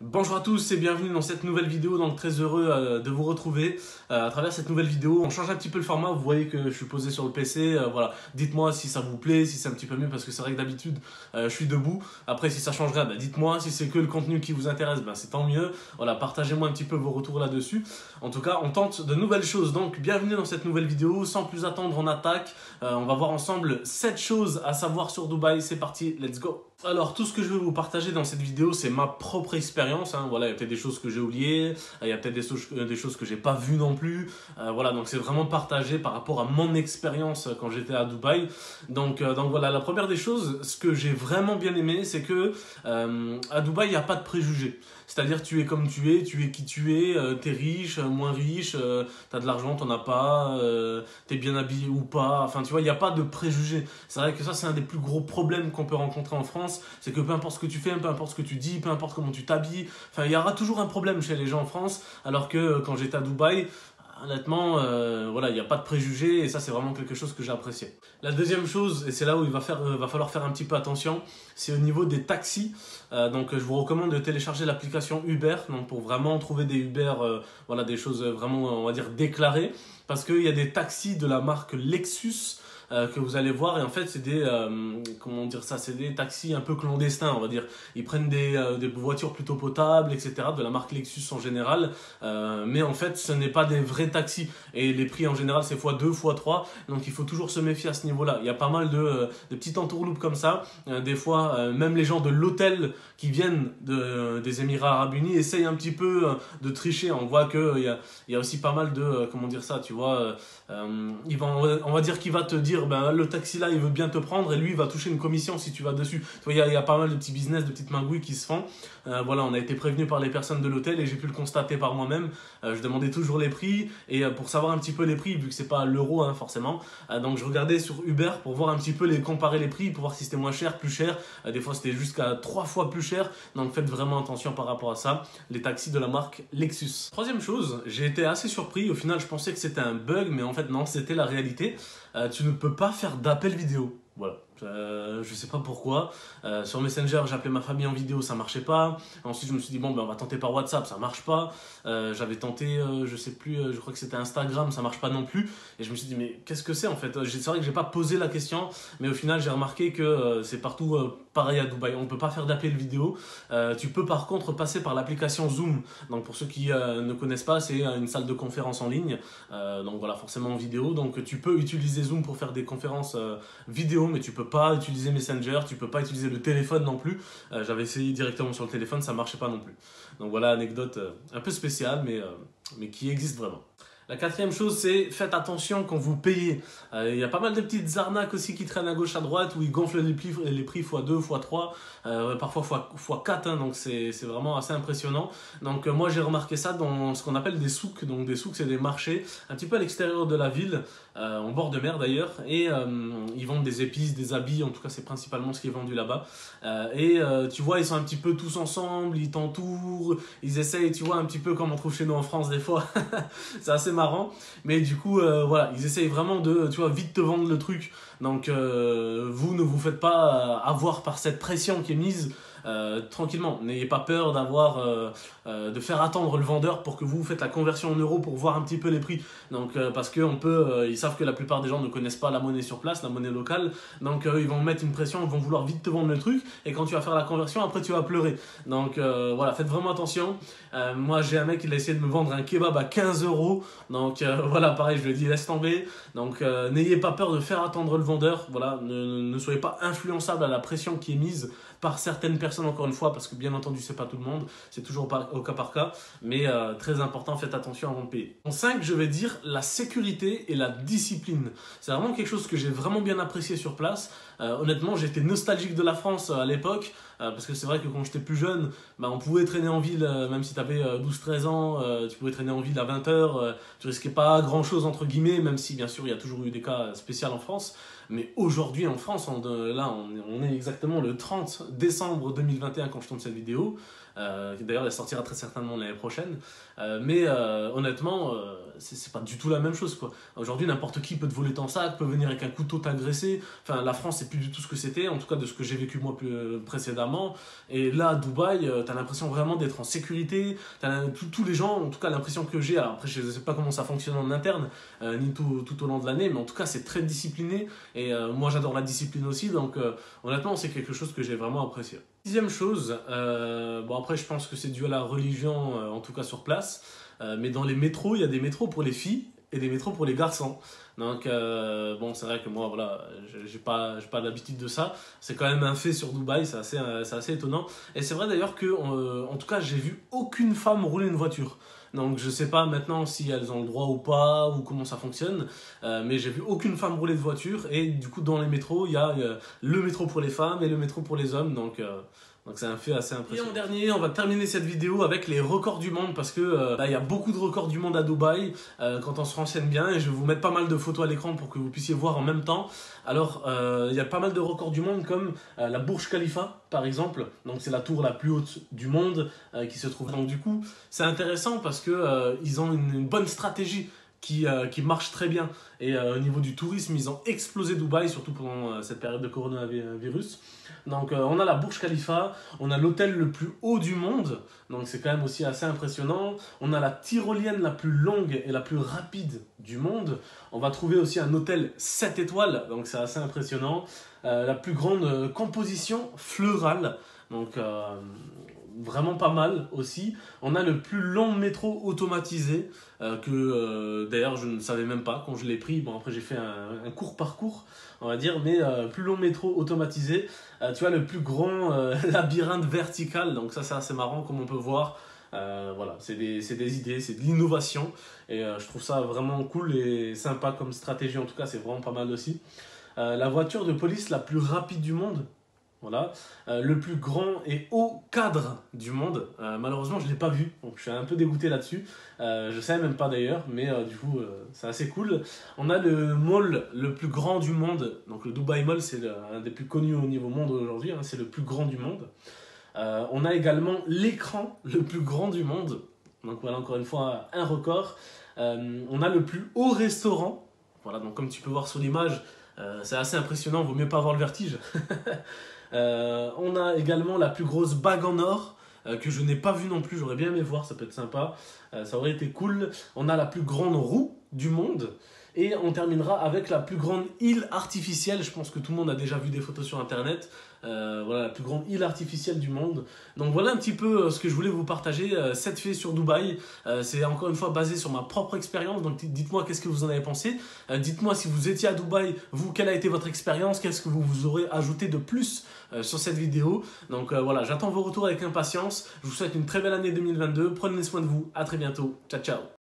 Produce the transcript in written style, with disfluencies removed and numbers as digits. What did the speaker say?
Bonjour à tous et bienvenue dans cette nouvelle vidéo, donc très heureux de vous retrouver à travers cette nouvelle vidéo. On change un petit peu le format, vous voyez que je suis posé sur le PC, voilà. Dites-moi si ça vous plaît, si c'est un petit peu mieux parce que c'est vrai que d'habitude je suis debout. Après si ça changerait, dites-moi, si c'est que le contenu qui vous intéresse, c'est tant mieux. Voilà, partagez-moi un petit peu vos retours là-dessus. En tout cas, on tente de nouvelles choses, donc bienvenue dans cette nouvelle vidéo. Sans plus attendre, on attaque. On va voir ensemble 7 choses à savoir sur Dubaï, c'est parti, let's go. Alors, tout ce que je vais vous partager dans cette vidéo, c'est ma propre expérience. Voilà, il y a peut-être des choses que j'ai oubliées, il y a peut-être des choses que j'ai pas vues non plus. Voilà, donc c'est vraiment partagé par rapport à mon expérience quand j'étais à Dubaï. Donc voilà, la première des choses, ce que j'ai vraiment bien aimé, c'est que à Dubaï, il n'y a pas de préjugés. C'est-à-dire, tu es comme tu es qui tu es, t'es riche, moins riche, t'as de l'argent, t'en as pas, t'es bien habillé ou pas. Enfin, tu vois, il n'y a pas de préjugés. C'est vrai que ça, c'est un des plus gros problèmes qu'on peut rencontrer en France. C'est que peu importe ce que tu fais, peu importe ce que tu dis, peu importe comment tu t'habilles, enfin, il y aura toujours un problème chez les gens en France. Alors que quand j'étais à Dubaï, honnêtement, voilà, il n'y a pas de préjugés et ça, c'est vraiment quelque chose que j'ai apprécié. La deuxième chose, et c'est là où il va falloir faire un petit peu attention, c'est au niveau des taxis. Donc, je vous recommande de télécharger l'application Uber, donc pour vraiment trouver des Uber, voilà, des choses vraiment, on va dire, déclarées. Parce qu'il y a des taxis de la marque Lexus que vous allez voir, et en fait c'est des comment dire ça, c'est des taxis un peu clandestins, on va dire. Ils prennent des voitures plutôt potables, etc., de la marque Lexus en général, mais en fait ce n'est pas des vrais taxis et les prix en général c'est x2 x3, donc il faut toujours se méfier à ce niveau là. Il y a pas mal de petites entourloupes comme ça, des fois même les gens de l'hôtel qui viennent des Émirats Arabes Unis essayent un petit peu de tricher. On voit qu'il y a aussi pas mal de comment dire ça, tu vois, on va dire qu'il va te dire le taxi là il veut bien te prendre et lui il va toucher une commission si tu vas dessus. Tu vois, il y a pas mal de petits business, de petites magouilles qui se font. Voilà, on a été prévenu par les personnes de l'hôtel et j'ai pu le constater par moi-même. Je demandais toujours les prix et pour savoir un petit peu les prix, vu que c'est pas à l'euro forcément, donc je regardais sur Uber pour voir un petit peu comparer les prix, pour voir si c'était moins cher, plus cher. Des fois c'était jusqu'à 3 fois plus cher, donc faites vraiment attention par rapport à ça, les taxis de la marque Lexus. Troisième chose, j'ai été assez surpris, au final je pensais que c'était un bug, mais en fait non, c'était la réalité. Tu ne peux pas faire d'appel vidéo. Voilà. Je sais pas pourquoi. Sur Messenger, j'appelais ma famille en vidéo, ça marchait pas. Ensuite, je me suis dit, on va tenter par WhatsApp, ça marche pas. J'avais tenté, je sais plus, je crois que c'était Instagram, ça marche pas non plus. Et je me suis dit, mais qu'est-ce que c'est en fait? C'est vrai que j'ai pas posé la question, mais au final, j'ai remarqué que c'est partout pareil à Dubaï. On peut pas faire d'appel vidéo. Tu peux par contre passer par l'application Zoom. Donc, pour ceux qui ne connaissent pas, c'est une salle de conférence en ligne. Donc, voilà, forcément en vidéo. Donc, tu peux utiliser Zoom pour faire des conférences vidéo, mais tu peux pas utiliser Messenger, tu peux pas utiliser le téléphone non plus. J'avais essayé directement sur le téléphone, ça marchait pas non plus. Donc voilà, anecdote un peu spéciale, mais qui existe vraiment. La quatrième chose, c'est faites attention quand vous payez. Il y a pas mal de petites arnaques aussi qui traînent à gauche à droite où ils gonflent les prix x2, x3, parfois x4, donc c'est vraiment assez impressionnant. Donc moi j'ai remarqué ça dans ce qu'on appelle des souks. Donc des souks, c'est des marchés un petit peu à l'extérieur de la ville, en bord de mer d'ailleurs, et ils vendent des épices, des habits, en tout cas c'est principalement ce qui est vendu là-bas. Tu vois, ils sont un petit peu tous ensemble, ils t'entourent, ils essayent, tu vois, un petit peu comme on trouve chez nous en France des fois. C'est assez marrant, mais du coup voilà, ils essayent vraiment de, tu vois, vite te vendre le truc. Donc vous ne vous faites pas avoir par cette pression qui est mise. Tranquillement, n'ayez pas peur de faire attendre le vendeur pour que vous faites la conversion en euros pour voir un petit peu les prix. Donc parce que ils savent que la plupart des gens ne connaissent pas la monnaie sur place, la monnaie locale. Donc ils vont mettre une pression, ils vont vouloir vite te vendre le truc et quand tu vas faire la conversion, après tu vas pleurer. Donc voilà, faites vraiment attention. Moi j'ai un mec qui a essayé de me vendre un kebab à 15 €. Donc voilà, pareil, je lui ai dit laisse tomber. Donc n'ayez pas peur de faire attendre le vendeur. Voilà, ne soyez pas influençable à la pression qui est mise par certaines personnes, encore une fois, parce que bien entendu c'est pas tout le monde, c'est toujours au cas par cas, mais très important, faites attention avant de payer. En 5, je vais dire la sécurité et la discipline. C'est vraiment quelque chose que j'ai vraiment bien apprécié sur place. Honnêtement, j'étais nostalgique de la France à l'époque, parce que c'est vrai que quand j'étais plus jeune, on pouvait traîner en ville, même si tu avais 12-13 ans, tu pouvais traîner en ville à 20 h, tu risquais pas grand chose entre guillemets, même si bien sûr il y a toujours eu des cas spéciaux en France. Mais aujourd'hui en France, on est exactement le 30 décembre 2021 quand je tourne cette vidéo. D'ailleurs, elle sortira très certainement l'année prochaine. Honnêtement, c'est pas du tout la même chose, quoi. Aujourd'hui, n'importe qui peut te voler ton sac, peut venir avec un couteau t'agresser. Enfin, la France, c'est plus du tout ce que c'était, en tout cas de ce que j'ai vécu moi précédemment. Et là, à Dubaï, t'as l'impression vraiment d'être en sécurité. Tous les gens, en tout cas l'impression que j'ai, alors après je sais pas comment ça fonctionne en interne, ni tout au long de l'année, mais en tout cas c'est très discipliné. Et moi j'adore la discipline aussi, donc honnêtement c'est quelque chose que j'ai vraiment apprécié. Dixième chose, bon après je pense que c'est dû à la religion, en tout cas sur place, mais dans les métros, il y a des métros pour les filles et des métros pour les garçons. Donc bon, c'est vrai que moi voilà, j'ai pas l'habitude de ça. C'est quand même un fait sur Dubaï, c'est assez étonnant. Et c'est vrai d'ailleurs que en tout cas, j'ai vu aucune femme rouler une voiture. Donc je sais pas maintenant si elles ont le droit ou pas, ou comment ça fonctionne, mais j'ai vu aucune femme rouler de voiture. Et du coup dans les métros, il y a le métro pour les femmes et le métro pour les hommes. Donc c'est un fait assez impressionnant. Et en dernier, on va terminer cette vidéo avec les records du monde parce que il y a beaucoup de records du monde à Dubaï quand on se renseigne bien, et je vais vous mettre pas mal de photos à l'écran pour que vous puissiez voir en même temps. Alors, il y a pas mal de records du monde comme la Burj Khalifa par exemple. Donc c'est la tour la plus haute du monde qui se trouve. Donc du coup, c'est intéressant parce que ils ont une bonne stratégie qui marche très bien. Et au niveau du tourisme, ils ont explosé Dubaï, surtout pendant cette période de coronavirus. Donc on a la Burj Khalifa, on a l'hôtel le plus haut du monde, donc c'est quand même aussi assez impressionnant. On a la tyrolienne la plus longue et la plus rapide du monde. On va trouver aussi un hôtel 7 étoiles, donc c'est assez impressionnant. La plus grande composition fleurale, donc vraiment pas mal aussi. On a le plus long métro automatisé que d'ailleurs je ne savais même pas quand je l'ai pris. Bon, après j'ai fait un court parcours on va dire, mais plus long métro automatisé. Tu vois, le plus grand labyrinthe vertical, donc ça c'est assez marrant comme on peut voir. Voilà, c'est des idées, c'est de l'innovation et je trouve ça vraiment cool et sympa comme stratégie. En tout cas c'est vraiment pas mal aussi. La voiture de police la plus rapide du monde. Voilà, le plus grand et haut cadre du monde. Malheureusement, je ne l'ai pas vu, donc je suis un peu dégoûté là-dessus. Je ne savais même pas d'ailleurs, mais du coup, c'est assez cool. On a le mall le plus grand du monde. Donc le Dubai Mall, c'est un des plus connus au niveau monde aujourd'hui. Hein, c'est le plus grand du monde. On a également l'écran le plus grand du monde. Donc voilà, encore une fois, un record. On a le plus haut restaurant. Voilà, donc comme tu peux voir sur l'image, c'est assez impressionnant, vaut mieux pas avoir le vertige. On a également la plus grosse bague en or que je n'ai pas vue non plus, j'aurais bien aimé voir, ça peut être sympa, ça aurait été cool. On a la plus grande roue du monde et on terminera avec la plus grande île artificielle. Je pense que tout le monde a déjà vu des photos sur internet. Voilà, la plus grande île artificielle du monde. Donc voilà un petit peu ce que je voulais vous partager. 7 faits sur Dubaï. C'est encore une fois basé sur ma propre expérience. Donc dites-moi qu'est-ce que vous en avez pensé. Dites-moi si vous étiez à Dubaï, vous, quelle a été votre expérience. Qu'est-ce que vous aurez ajouté de plus sur cette vidéo. Donc voilà, j'attends vos retours avec impatience. Je vous souhaite une très belle année 2022. Prenez soin de vous. À très bientôt. Ciao, ciao.